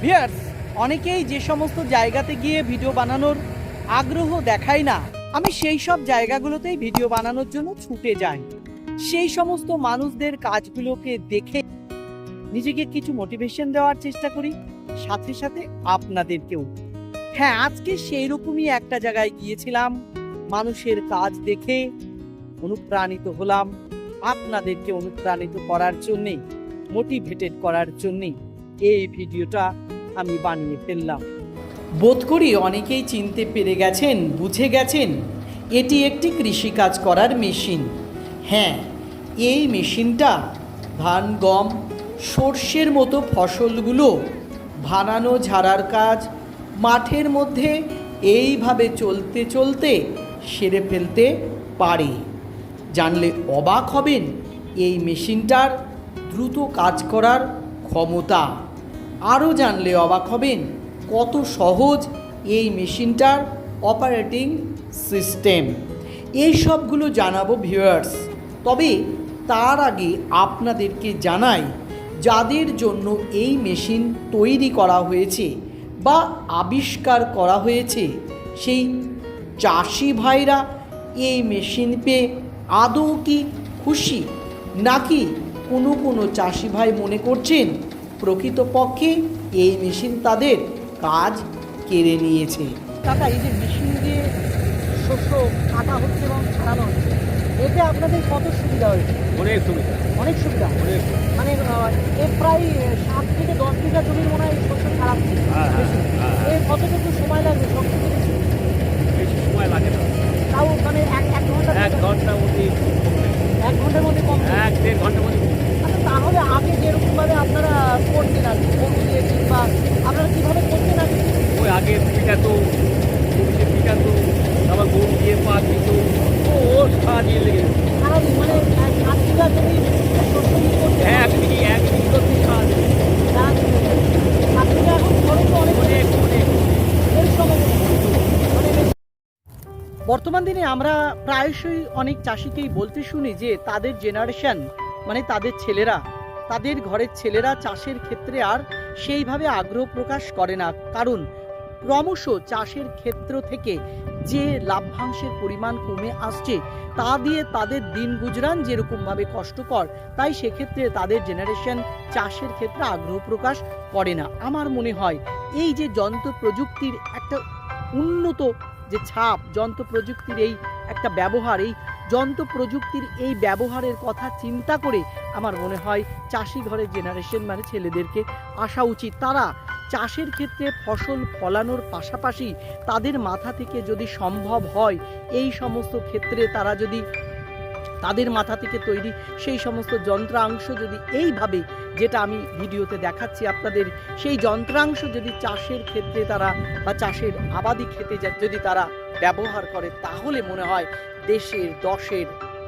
Viewers, অনেকেই যে সমস্ত জায়গাতে গিয়ে ভিডিও বানানোর আগ্রহ দেখায় না, আমি সেই সব জায়গাগুলোতেই ভিডিও বানানোর জন্য ছুটে যাই। সেই সমস্ত মানুষদের কাজগুলোকে দেখে নিজেকে কিছু মোটিভেশন দেওয়ার চেষ্টা করি, সাথে সাথে আপনাদেরকেও। হ্যাঁ, আজকে সেই রকমই একটা জায়গায় গিয়েছিলাম, মানুষের কাজ দেখে অনুপ্রাণিত হলাম, আপনাদেরকে অনুপ্রাণিত করার জন্যে, মোটিভেটেড করার জন্যে এই ভিডিওটা আমি বানিয়ে ফেললাম। বোধ করি অনেকেই চিনতে পেরে গেছেন, বুঝে গেছেন এটি একটি কৃষিকাজ করার মেশিন। হ্যাঁ, এই মেশিনটা ধান, গম, সর্ষের মতো ফসলগুলো ভানানো, ঝাড়ার কাজ মাঠের মধ্যে এইভাবে চলতে চলতে সেরে ফেলতে পারে। জানলে অবাক হবেন এই মেশিনটার দ্রুত কাজ করার ক্ষমতা। আরও জানলে অবাক হবেন কত সহজ এই মেশিনটার অপারেটিং সিস্টেম। এই সবগুলো জানাবো ভিউয়ার্স। তবে তার আগে আপনাদেরকে জানাই, যাদের জন্য এই মেশিন তৈরি করা হয়েছে বা আবিষ্কার করা হয়েছে, সেই চাষি ভাইরা এই মেশিন পেয়ে আদৌ কি খুশি, নাকি কোনো চাষি ভাই মনে করছেন প্রকৃতপক্ষে এই মেশিন তাদের কাজ কেড়ে নিয়েছে? কাকা, এই যে মেশিন দিয়ে শস্য কাটা হচ্ছে এবং ছাড়ানো হচ্ছে, এতে আপনাদের কত সুবিধা হয়েছে? অনেক সুবিধা, অনেক সুবিধা। অনেক। মানে এর প্রায় 7 থেকে 10 বিঘা জমির মনে হয় শস্য ছাড়াচ্ছে। এর কতটুকু সময় লাগবে সব কিছু? বেশি সময় লাগে না, তাও মানে এক ঘন্টা, 1 ঘন্টার মধ্যে, 1 ঘন্টার মধ্যে কম, 1-1.5 ঘন্টার মধ্যে। আচ্ছা, তাহলে আগে যেরকমভাবে আপনারা করতেন আর কি, গরু দিয়ে কিংবা আপনারা কীভাবে করতেন আগে? ওই আগে পিটাতো, আবার গরু দিয়ে পা দিত, ও সারাদিন লেগে যেত। সারাদিন মানে 7 বিঘা জমি শস্য নিয়ে করতে 1 মিনিট করতে সারাদিন। সারাদিন 7 বিঘা এখন খরচ তো অনেক এর সময় মানে। বর্তমান দিনে আমরা প্রায়শই অনেক চাষিকেই বলতে শুনি যে তাদের জেনারেশন, মানে তাদের ছেলেরা, তাদের ঘরের ছেলেরা চাষের ক্ষেত্রে আর সেইভাবে আগ্রহ প্রকাশ করে না, কারণ ক্রমশ চাষের ক্ষেত্র থেকে যে লাভ্যাংশের পরিমাণ কমে আসছে, তা দিয়ে তাদের দিন গুজরান যেরকমভাবে কষ্টকর, তাই সেক্ষেত্রে তাদের জেনারেশন চাষের ক্ষেত্রে আগ্রহ প্রকাশ করে না। আমার মনে হয় এই যে যন্ত্র প্রযুক্তির একটা উন্নত যে ছাপ, যন্ত্র প্রযুক্তির এই একটা ব্যবহার, এই যন্ত্র প্রযুক্তির এই ব্যবহারের কথা চিন্তা করে আমার মনে হয় চাষি ঘরের জেনারেশন মানে ছেলেদেরকে আসা উচিত। তারা চাষের ক্ষেত্রে ফসল ফলানোর পাশাপাশি তাদের মাথা থেকে যদি সম্ভব হয় এই সমস্ত ক্ষেত্রে তারা যদি তাদের মাথা থেকে তৈরি সেই সমস্ত যন্ত্রাংশ যদি এইভাবে, যেটা আমি ভিডিওতে দেখাচ্ছি আপনাদের, সেই যন্ত্রাংশ যদি চাষের ক্ষেত্রে তারা বা চাষের আবাদি খেতে যদি তারা ব্যবহার করে, তাহলে মনে হয় দেশের, দশের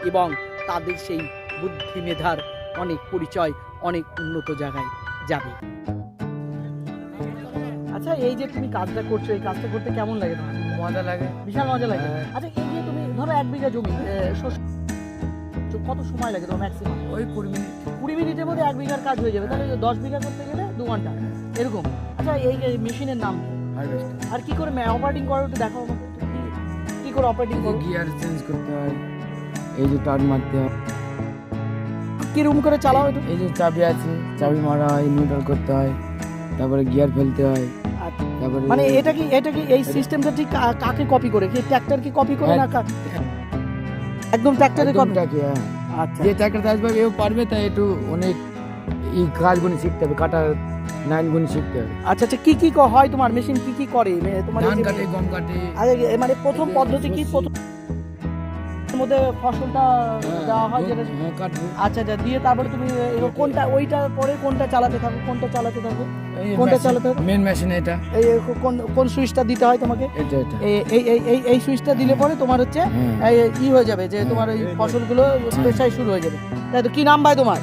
এবং তাদের সেই বুদ্ধি মেধার অনেক পরিচয় অনেক উন্নত জায়গায় যাবে। আচ্ছা, এই যে তুমি কাজটা করছো, এই কাজটা করতে কেমন লাগে তোমার? মজা লাগে, বিশাল মজা লাগে। হ্যাঁ। আচ্ছা, এই যে তুমি ধরো 1 বিঘা জমি শস্য, কত সময় লাগে তোমার ম্যাক্সিমাম? ওই 20 মিনিট। 20 মিনিটের মধ্যে 1 বিঘার কাজ হয়ে যাবে, তাহলে 10 বিঘা করতে গেলে 2 ঘন্টা এরকম। আচ্ছা, এই মেশিনের নাম কি? হারভেস্টার। আর কি করে অপারেটিং করো একটু দেখাও আমাকে, কি করে অপারেটিং করো? গিয়ার চেঞ্জ করতে হয়, এই যে টার্ন মারতে হয়, কিরকম করে চালাও একটু? এই যে চাবি আছে, চাবি মারা হয়, নিউট্রাল করতে হয়, তারপরে গিয়ার ফেলতে হয়, আচ্ছা, তারপরে মানে এটা কি এই সিস্টেমটা ঠিক কাকে কপি করে? কি ট্র্যাক্টর কি কপি করে না? একদম ট্র্যাক্টরে কপি? হ্যাঁ। আচ্ছা, যে ট্র্যাক্টর আসবে এও পারবে, তাই একটু অনেক এই কাজগুলি শিখতে হবে, কাটা 9 গুণ শিখতে হবে। আচ্ছা, আচ্ছা, কি হয় তোমার মেশিন, কি করে তোমার? ধান কাটে, গম কাটে। আরে মানে প্রথম পদ্ধতি কি? প্রথম মধ্যে ফসলটা দেওয়া হয় যেটা, কাটবে। আচ্ছা আচ্ছা, দিয়ে তারপরে তুমি কোনটা, ওইটার পরে কোনটা চালাতে থাকো? কোনটা চালাতে থাকো? মেন মেশিন এটা, এই কোন সুইচটা দিতে হয় তোমাকে? এটা এই সুইচটা দিলে পরে তোমার হচ্ছে হ্যাঁ। হয়ে যাবে যে তোমার এই ফসলগুলো পেশায় শুরু হয়ে যাবে, তাই তো? কি নাম ভাই তোমার?